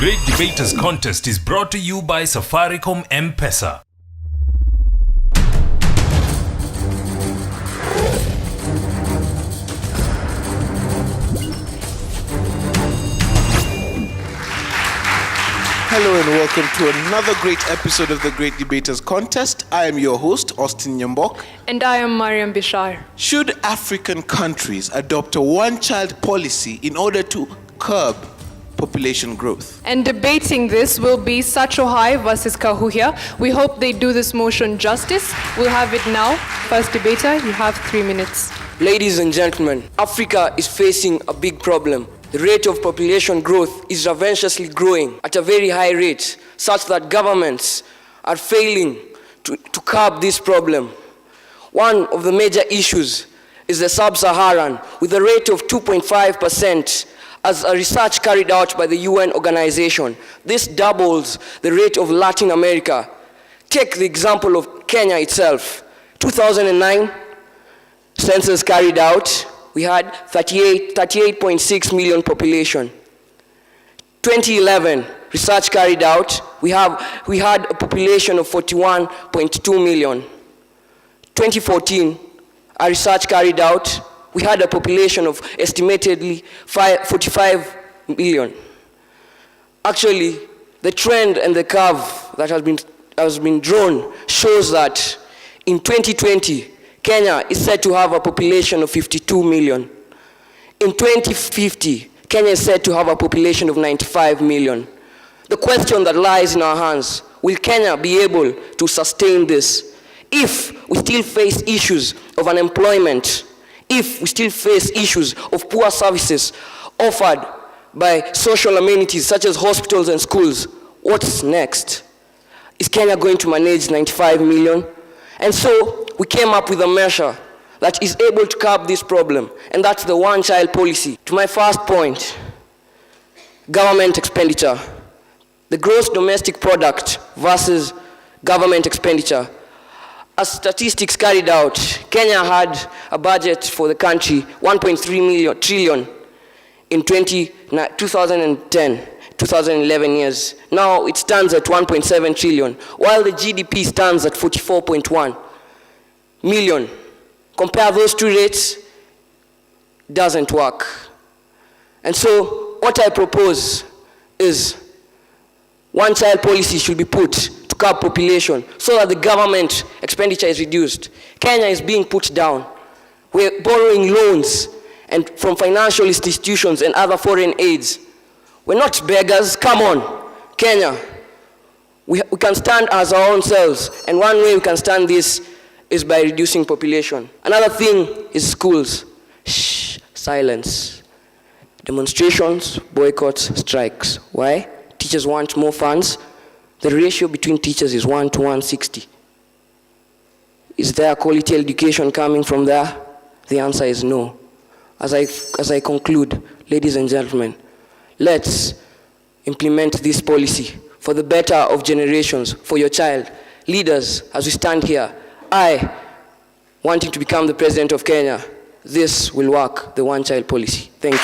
Great Debaters Contest is brought to you by Safaricom M-Pesa. Hello and welcome to another great episode of the Great Debaters Contest. I am your host, Austin Nyambok. And I am Mariam Bishar. Should African countries adopt a one-child policy in order to curb population growth? And debating this will be Sacho versus Kahuhia. We hope they do this motion justice. We'll have it now. First debater, you have 3 minutes. Ladies and gentlemen, Africa is facing a big problem. The rate of population growth is ravenously growing at a very high rate, such that governments are failing to curb this problem. One of the major issues is the sub-Saharan, with a rate of 2.5%, as a research carried out by the UN organization. This doubles the rate of Latin America. Take the example of Kenya itself. 2009, census carried out, we had 38.6 million population. 2011, research carried out, we had a population of 41.2 million. 2014, a research carried out, we had a population of estimatedly 45 million. Actually, the trend and the curve that has been drawn shows that in 2020, Kenya is said to have a population of 52 million. In 2050, Kenya is said to have a population of 95 million. The question that lies in our hands, will Kenya be able to sustain this? If we still face issues of unemployment, if we still face issues of poor services offered by social amenities such as hospitals and schools, what's next? Is Kenya going to manage 95 million? And so we came up with a measure that is able to curb this problem, and that's the one-child policy. To my first point, government expenditure. The gross domestic product versus government expenditure. As statistics carried out, Kenya had a budget for the country, 1.3 trillion in 2010, 2011 years. Now it stands at 1.7 trillion, while the GDP stands at 44.1 million. Compare those two rates, doesn't work. And so what I propose is one-child policy should be put to curb population so that the government expenditure is reduced. Kenya is being put down. We're borrowing loans and from financial institutions and other foreign aids. We're not beggars. Come on, Kenya. We can stand as our own selves, and one way we can stand this is by reducing population. Another thing is schools. Shh, silence. Demonstrations, boycotts, strikes. Why? Teachers want more funds. The ratio between teachers is 1 to 160. Is there quality education coming from there? The answer is no. As I conclude, ladies and gentlemen, let's implement this policy for the better of generations, for your child. Leaders, as we stand here, I, wanting to become the president of Kenya, this will work, the one-child policy. Thank you.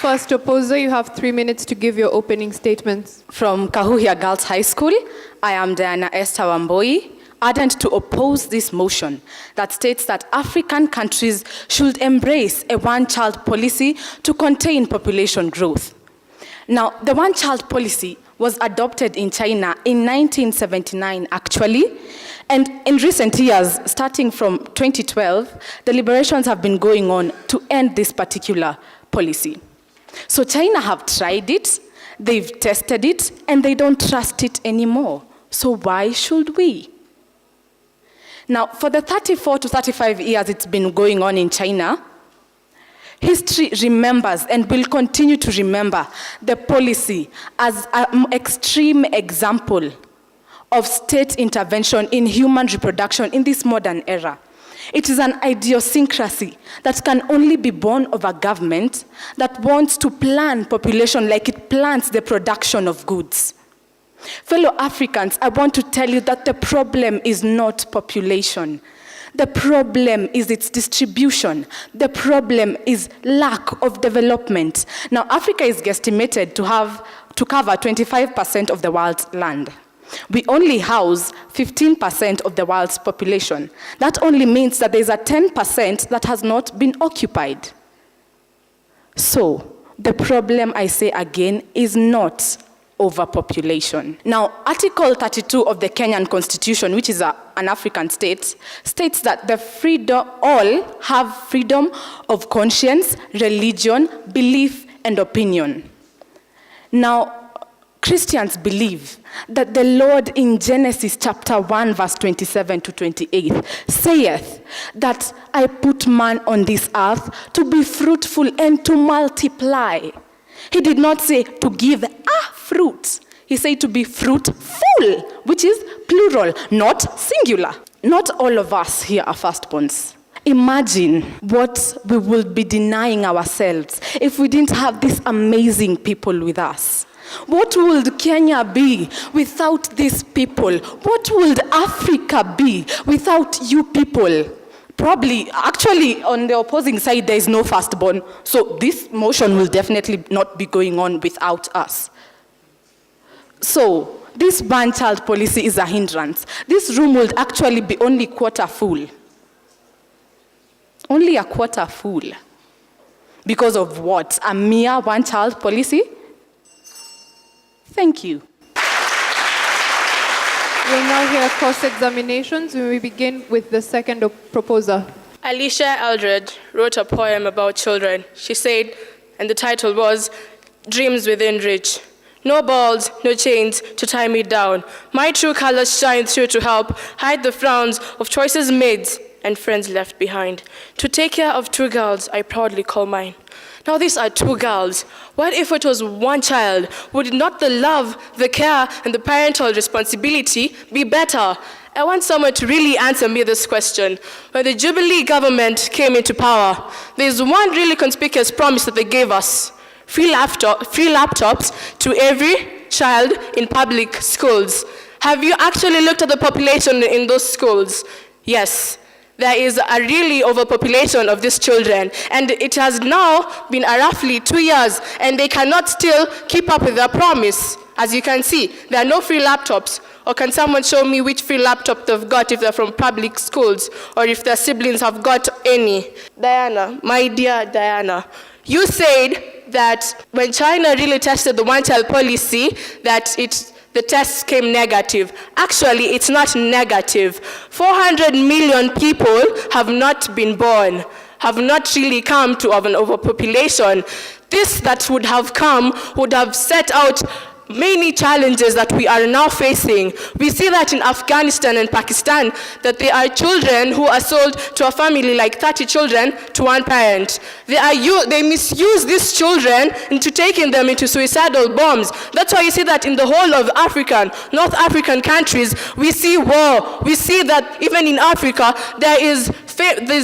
First opposer, you have 3 minutes to give your opening statements. From Kahuhia Girls High School, I am Diana Esther Wamboi, ardent to oppose this motion that states that African countries should embrace a one-child policy to contain population growth. Now, the one-child policy was adopted in China in 1979, actually, and in recent years, starting from 2012, deliberations have been going on to end this particular policy. So China have tried it, they've tested it, and they don't trust it anymore. So why should we? Now, for the 34 to 35 years it's been going on in China, history remembers and will continue to remember the policy as an extreme example of state intervention in human reproduction in this modern era. It is an idiosyncrasy that can only be born of a government that wants to plan population like it plans the production of goods. Fellow Africans, I want to tell you that the problem is not population. The problem is its distribution. The problem is lack of development. Now, Africa is guesstimated to cover 25% of the world's land. We only house 15% of the world's population. That only means that there's a 10% that has not been occupied. So, the problem, I say again, is not overpopulation. Now, Article 32 of the Kenyan Constitution, which is an African state, states that all have freedom of conscience, religion, belief, and opinion. Now, Christians believe that the Lord in Genesis chapter 1, verse 27 to 28 saith that I put man on this earth to be fruitful and to multiply. He did not say to give a fruit. He said to be fruitful, which is plural, not singular. Not all of us here are firstborns. Imagine what we would be denying ourselves if we didn't have these amazing people with us. What would Kenya be without these people? What would Africa be without you people? Probably, actually, on the opposing side, there is no firstborn. So this motion will definitely not be going on without us. So this one-child policy is a hindrance. This room will actually be only quarter full. Only a quarter full. Because of what? A mere one-child policy? Thank you. We'll now hear cross-examinations. We will begin with the second proposer. Alicia Eldred wrote a poem about children. She said, and the title was, Dreams Within Reach. No balls, no chains to tie me down. My true colors shine through to help hide the frowns of choices made and friends left behind. To take care of two girls, I proudly call mine. Now these are two girls. What if it was one child? Would not the love, the care, and the parental responsibility be better? I want someone to really answer me this question. When the Jubilee government came into power, there's one really conspicuous promise that they gave us. Free laptops to every child in public schools. Have you actually looked at the population in those schools? Yes. There is a really overpopulation of these children, and it has now been roughly 2 years, and they cannot still keep up with their promise. As you can see, there are no free laptops. Or can someone show me which free laptop they've got if they're from public schools, or if their siblings have got any? Diana, my dear Diana, you said that when China really tested the one-child policy, that the tests came negative. Actually, it's not negative. 400 million people have not been born, have not really come to an overpopulation. This that would have come would have set out many challenges that we are now facing. We see that in Afghanistan and Pakistan, that there are children who are sold to a family, like 30 children to one parent. They misuse these children into taking them into suicidal bombs. That's why you see that in the whole of North African countries, we see war. We see that even in Africa, there is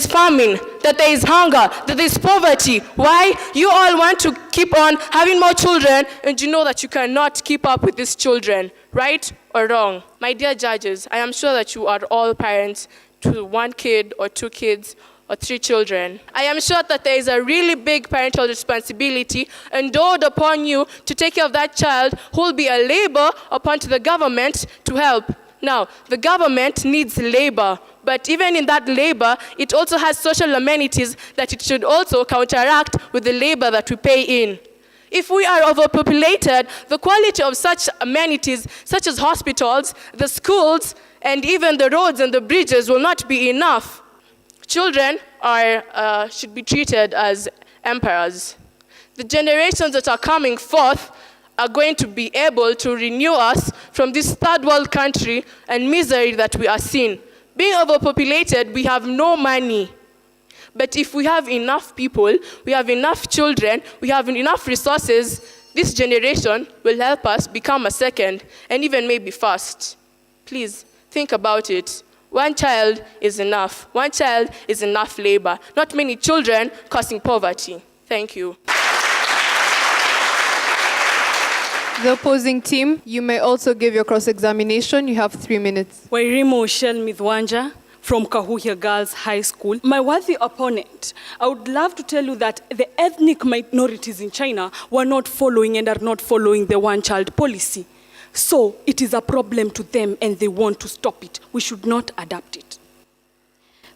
famine, that there is hunger, that there is poverty. Why? You all want to keep on having more children, and you know that you cannot keep up with these children, right or wrong? My dear judges, I am sure that you are all parents to one kid or two kids or three children. I am sure that there is a really big parental responsibility endowed upon you to take care of that child, who will be a labor upon to the government to help. Now, the government needs labor, but even in that labor, it also has social amenities that it should also counteract with the labor that we pay in. If we are overpopulated, the quality of such amenities, such as hospitals, the schools, and even the roads and the bridges will not be enough. Children should be treated as emperors. The generations that are coming forth are going to be able to renew us from this third world country and misery that we are seeing. Being overpopulated, we have no money. But if we have enough people, we have enough children, we have enough resources, this generation will help us become a second and even maybe first. Please, think about it. One child is enough. One child is enough labor. Not many children causing poverty. Thank you. The opposing team, you may also give your cross-examination. You have 3 minutes. Wairimo Shel Midwanja from Kahuhia Girls High School. My worthy opponent, I would love to tell you that the ethnic minorities in China were not following and are not following the one-child policy. So it is a problem to them and they want to stop it. We should not adapt it.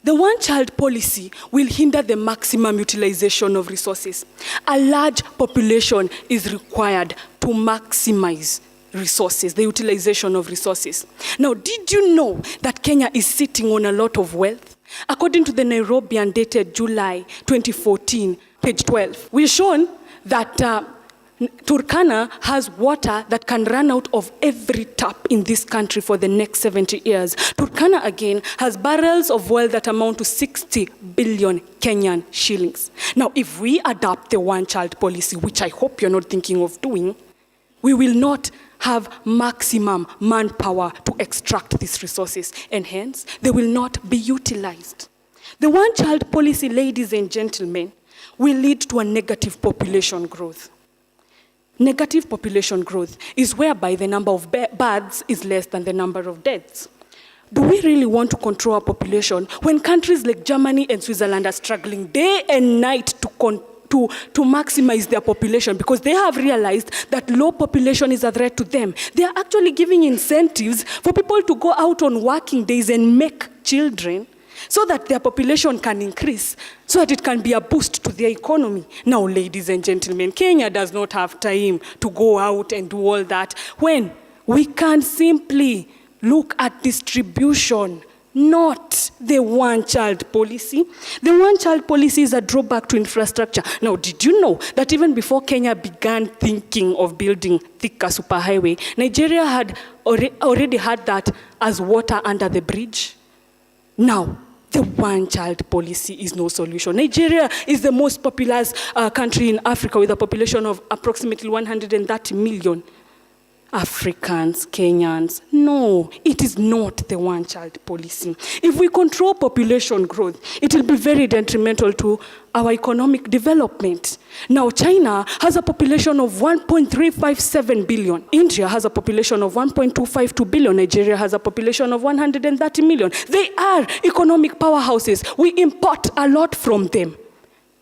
The one-child policy will hinder the maximum utilization of resources. A large population is required to maximize resources, the utilization of resources. Now, did you know that Kenya is sitting on a lot of wealth? According to the Nairobian dated July 2014, page 12, we're shown that Turkana has water that can run out of every tap in this country for the next 70 years. Turkana again has barrels of oil that amount to 60 billion Kenyan shillings. Now, if we adopt the one-child policy, which I hope you're not thinking of doing, we will not have maximum manpower to extract these resources, and hence, they will not be utilized. The one-child policy, ladies and gentlemen, will lead to a negative population growth. Negative population growth is whereby the number of births is less than the number of deaths. Do we really want to control our population when countries like Germany and Switzerland are struggling day and night to maximize their population because they have realized that low population is a threat to them? They are actually giving incentives for people to go out on working days and make children so that their population can increase, so that it can be a boost to their economy. Now, ladies and gentlemen, Kenya does not have time to go out and do all that when we can simply look at distribution, not the one-child policy. The one-child policy is a drawback to infrastructure. Now, did you know that even before Kenya began thinking of building Thika superhighway, Nigeria had already had that as water under the bridge? Now, the one-child policy is no solution. Nigeria is the most populous country in Africa with a population of approximately 130 million. Africans, Kenyans. No, it is not the one-child policy. If we control population growth, it will be very detrimental to our economic development. Now, China has a population of 1.357 billion. India has a population of 1.252 billion. Nigeria has a population of 130 million. They are economic powerhouses. We import a lot from them.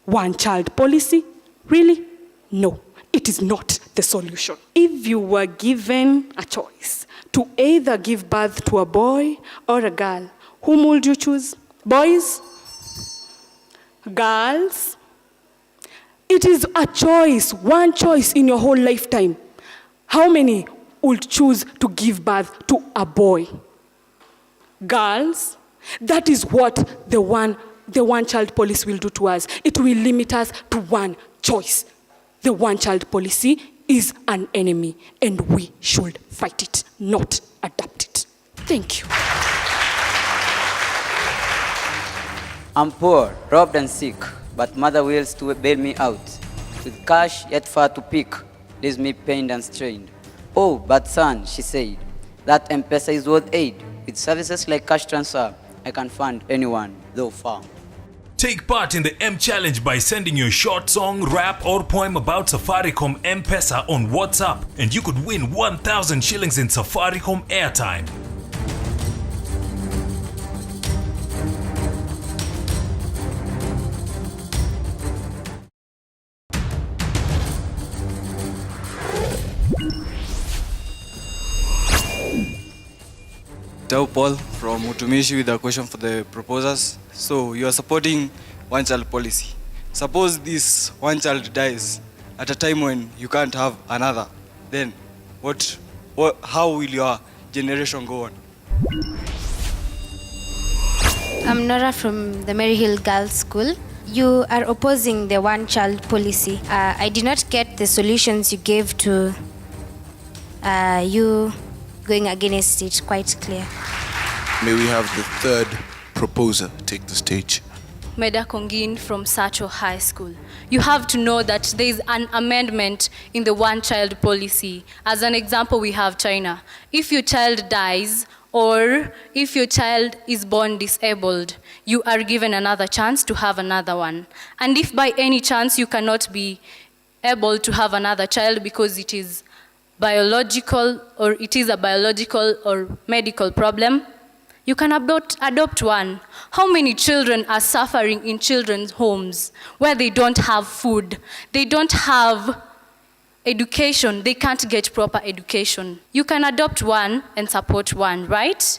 One-child policy? Really? No. It is not the solution. If you were given a choice to either give birth to a boy or a girl, whom would you choose? Boys? Girls? It is a choice, one choice in your whole lifetime. How many would choose to give birth to a boy? Girls? That is what the one-child policy will do to us. It will limit us to one choice. The one-child policy is an enemy, and we should fight it, not adapt it. Thank you. I'm poor, robbed and sick, but mother wills to bail me out. With cash yet far to pick, leaves me pained and strained. Oh, but son, she said, that M-Pesa is worth aid. With services like cash transfer, I can fund anyone, though far. Take part in the M Challenge by sending your short song, rap or poem about Safaricom M-Pesa on WhatsApp, and you could win 1,000 shillings in Safaricom airtime. Tao Paul from Utumishi with a question for the proposers. So you are supporting one-child policy. Suppose this one child dies at a time when you can't have another. Then how will your generation go on? I'm Nora from the Maryhill Girls School. You are opposing the one-child policy. I did not get the solutions you gave to you going against it quite clear. May we have the third proposer take the stage? Meda Kongin from Sacho High School. You have to know that there is an amendment in the one-child policy. As an example, we have China. If your child dies or if your child is born disabled, you are given another chance to have another one. And if by any chance you cannot be able to have another child because it is biological or it is a biological or medical problem, You can adopt one. How many children are suffering in children's homes where they don't have food, they don't have education, they can't get proper education? You can adopt one and support one, right?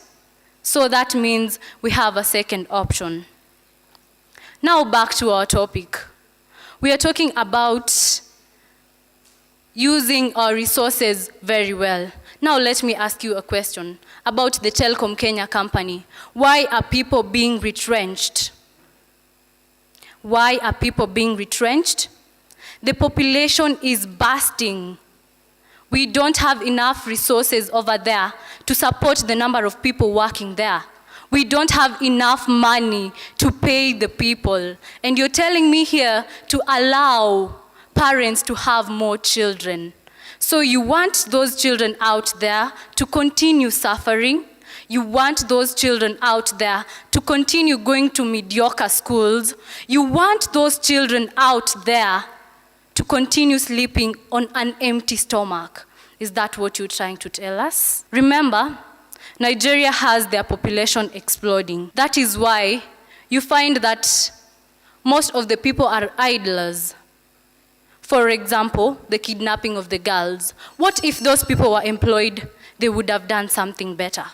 So that means we have a second option. Now back to our topic. We are talking about using our resources very well. Now let me ask you a question about the Telecom Kenya company. Why are people being retrenched? Why are people being retrenched? The population is bursting. We don't have enough resources over there to support the number of people working there. We don't have enough money to pay the people. And you're telling me here to allow parents to have more children. So you want those children out there to continue suffering. You want those children out there to continue going to mediocre schools. You want those children out there to continue sleeping on an empty stomach. Is that what you're trying to tell us? Remember, Nigeria has their population exploding. That is why you find that most of the people are idlers. For example, the kidnapping of the girls. What if those people were employed? They would have done something better.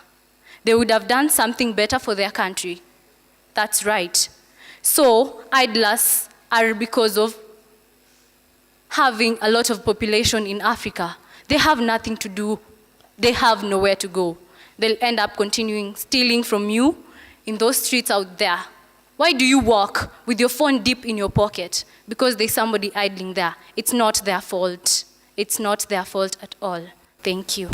They would have done something better for their country. That's right. So idlers are because of having a lot of population in Africa. They have nothing to do. They have nowhere to go. They'll end up continuing stealing from you in those streets out there. Why do you walk with your phone deep in your pocket? Because there's somebody idling there. It's not their fault. It's not their fault at all. Thank you.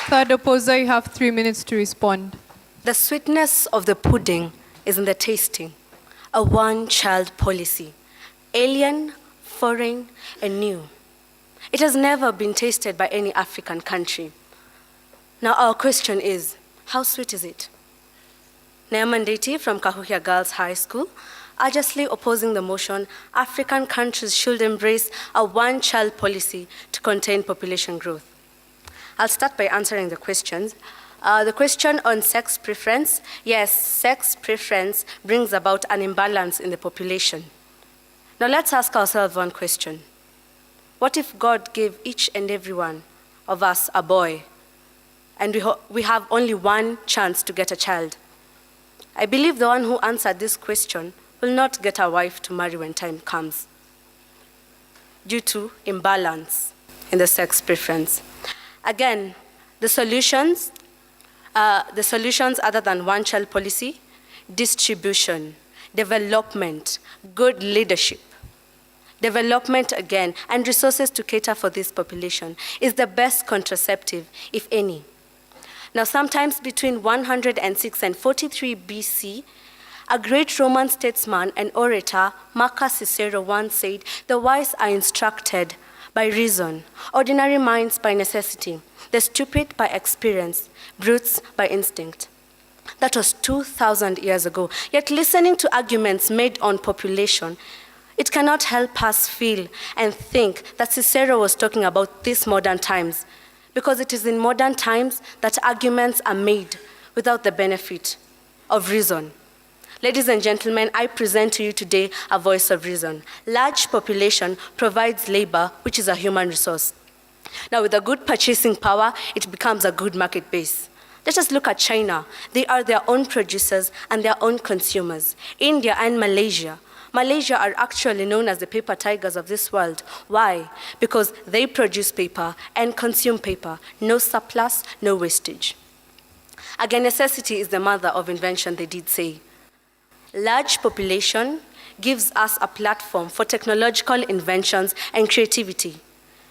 Third opposer, you have 3 minutes to respond. The sweetness of the pudding is in the tasting. A one-child policy. Alien, foreign, and new. It has never been tasted by any African country. Now our question is, how sweet is it? Neema Ndeti from Kahuhia Girls High School, urgently opposing the motion, African countries should embrace a one-child policy to contain population growth. I'll start by answering the questions. The question on sex preference, yes, sex preference brings about an imbalance in the population. Now let's ask ourselves one question. What if God gave each and every one of us a boy, and we have only one chance to get a child? I believe the one who answered this question will not get a wife to marry when time comes, due to imbalance in the sex preference. Again, the solutions other than one-child policy, distribution, development, good leadership, development again, and resources to cater for this population is the best contraceptive, if any. Now, sometimes between 106 and 43 BC, a great Roman statesman and orator, Marcus Cicero, once said, "The wise are instructed by reason, ordinary minds by necessity, the stupid by experience, brutes by instinct." That was 2,000 years ago. Yet listening to arguments made on population, it cannot help us feel and think that Cicero was talking about these modern times, because it is in modern times that arguments are made without the benefit of reason. Ladies and gentlemen, I present to you today a voice of reason. Large population provides labor, which is a human resource. Now, with a good purchasing power, it becomes a good market base. Let us look at China. They are their own producers and their own consumers. India and Malaysia are actually known as the paper tigers of this world. Why? Because they produce paper and consume paper. No surplus, no wastage. Again, necessity is the mother of invention, they did say. Large population gives us a platform for technological inventions and creativity.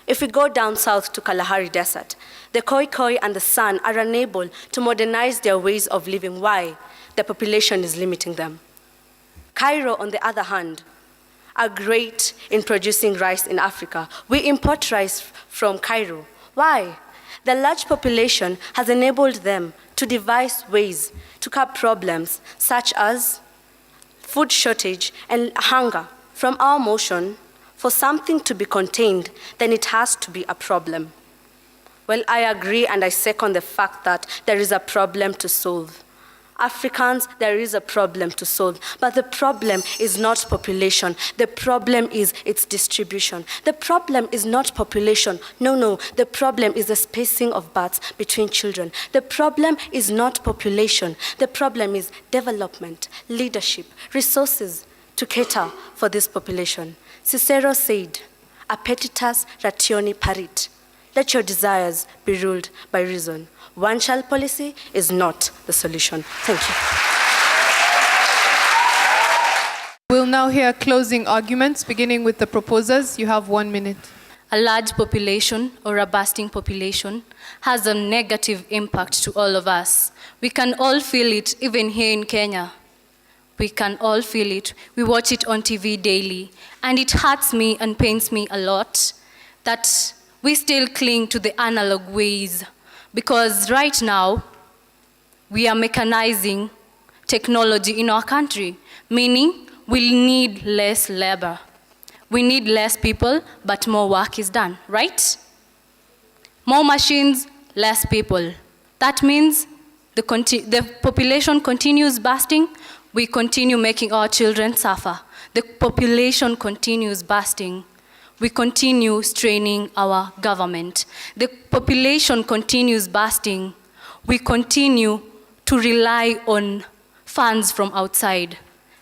If we go down south to Kalahari Desert, the Khoi and the San are unable to modernize their ways of living. Why? The population is limiting them. Cairo, on the other hand, are great in producing rice in Africa. We import rice from Cairo. Why? The large population has enabled them to devise ways to curb problems such as food shortage and hunger. From our motion, for something to be contained, then it has to be a problem. Well, I agree and I second the fact that there is a problem to solve. Africans, there is a problem to solve. But the problem is not population. The problem is its distribution. The problem is not population. No. The problem is the spacing of births between children. The problem is not population. The problem is development, leadership, resources to cater for this population. Cicero said, appetitas rationi parit. Let your desires be ruled by reason. One-child policy is not the solution. Thank you. We'll now hear closing arguments, beginning with the proposers. You have 1 minute. A large population or a bursting population has a negative impact to all of us. We can all feel it, even here in Kenya. We can all feel it. We watch it on TV daily. And it hurts me and pains me a lot that we still cling to the analog ways. Because right now, we are mechanizing technology in our country, meaning we need less labor. We need less people, but more work is done, right? More machines, less people. That means the population continues bursting, we continue making our children suffer. The population continues bursting. We continue straining our government. The population continues bursting. We continue to rely on funds from outside.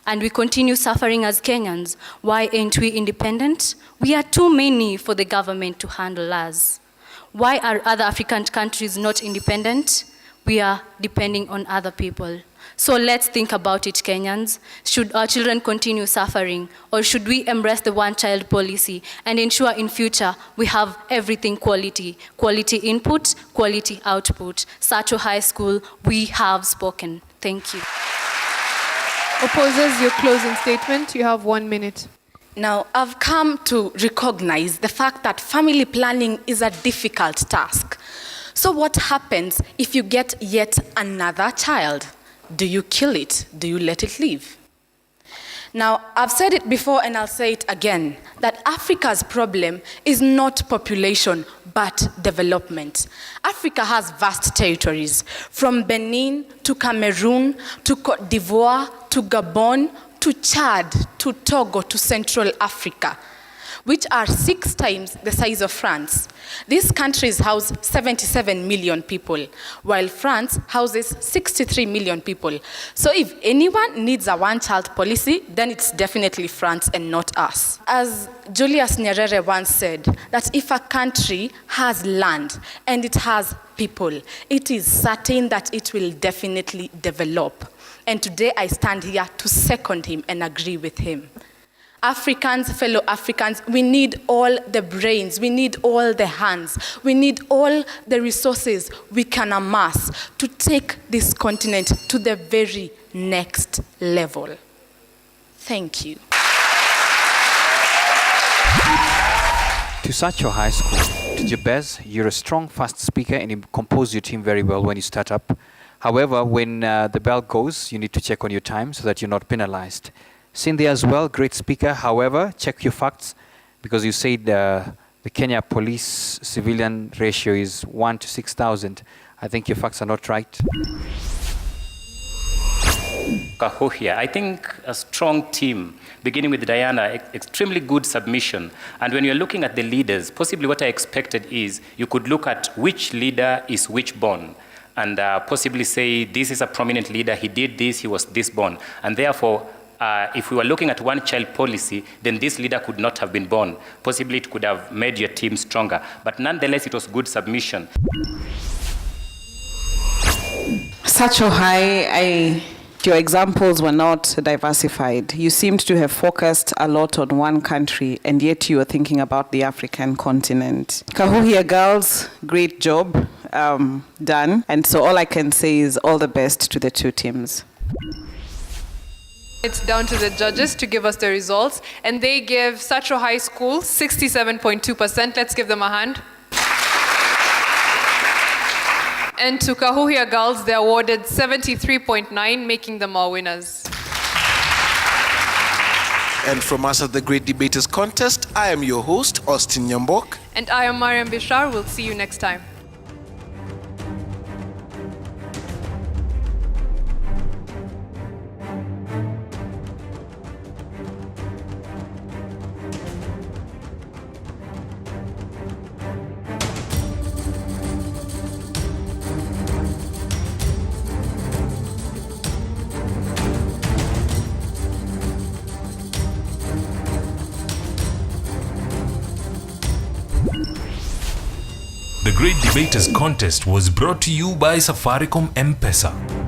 And we continue suffering as Kenyans. Why ain't we independent? We are too many for the government to handle us. Why are other African countries not independent? We are depending on other people. So let's think about it, Kenyans. Should our children continue suffering, or should we embrace the one-child policy and ensure in future we have everything quality? Quality input, quality output. Sacho High School, we have spoken. Thank you. Opposers, your closing statement. You have 1 minute. Now, I've come to recognize the fact that family planning is a difficult task. So what happens if you get yet another child? Do you kill it? Do you let it live? Now, I've said it before and I'll say it again, that Africa's problem is not population, but development. Africa has vast territories, from Benin to Cameroon to Cote d'Ivoire to Gabon to Chad to Togo to Central Africa, which are 6 times the size of France. These countries house 77 million people, while France houses 63 million people. So if anyone needs a one-child policy, then it's definitely France and not us. As Julius Nyerere once said, that if a country has land and it has people, it is certain that it will definitely develop. And today I stand here to second him and agree with him. Africans, fellow Africans, we need all the brains, we need all the hands, we need all the resources we can amass to take this continent to the very next level. Thank you. To Sacho High School, to Jabez, you're a strong, fast speaker and you compose your team very well when you start up. However, when the bell goes, you need to check on your time so that you're not penalized. Cynthia as well, great speaker. However, check your facts because you said the Kenya police civilian ratio is 1 to 6,000. I think your facts are not right. Kahuhia, I think a strong team, beginning with Diana, extremely good submission. And when you're looking at the leaders, possibly what I expected is you could look at which leader is which born and possibly say this is a prominent leader, he did this, he was this born. And therefore, if we were looking at one-child policy, then this leader could not have been born. Possibly it could have made your team stronger. But nonetheless, it was good submission. Sacho High, your examples were not diversified. You seemed to have focused a lot on one country, and yet you were thinking about the African continent. Kahuhia girls, great job done. And so all I can say is all the best to the two teams. It's down to the judges to give us the results, and they give Sacho High School 67.2%. Let's give them a hand. And to Kahuhia Girls, they awarded 73.9, making them our winners. And from us at the Great Debaters Contest, I am your host, Austin Nyambok. And I am Mariam Bishar. We'll see you next time. Great Debaters Contest was brought to you by Safaricom M-Pesa.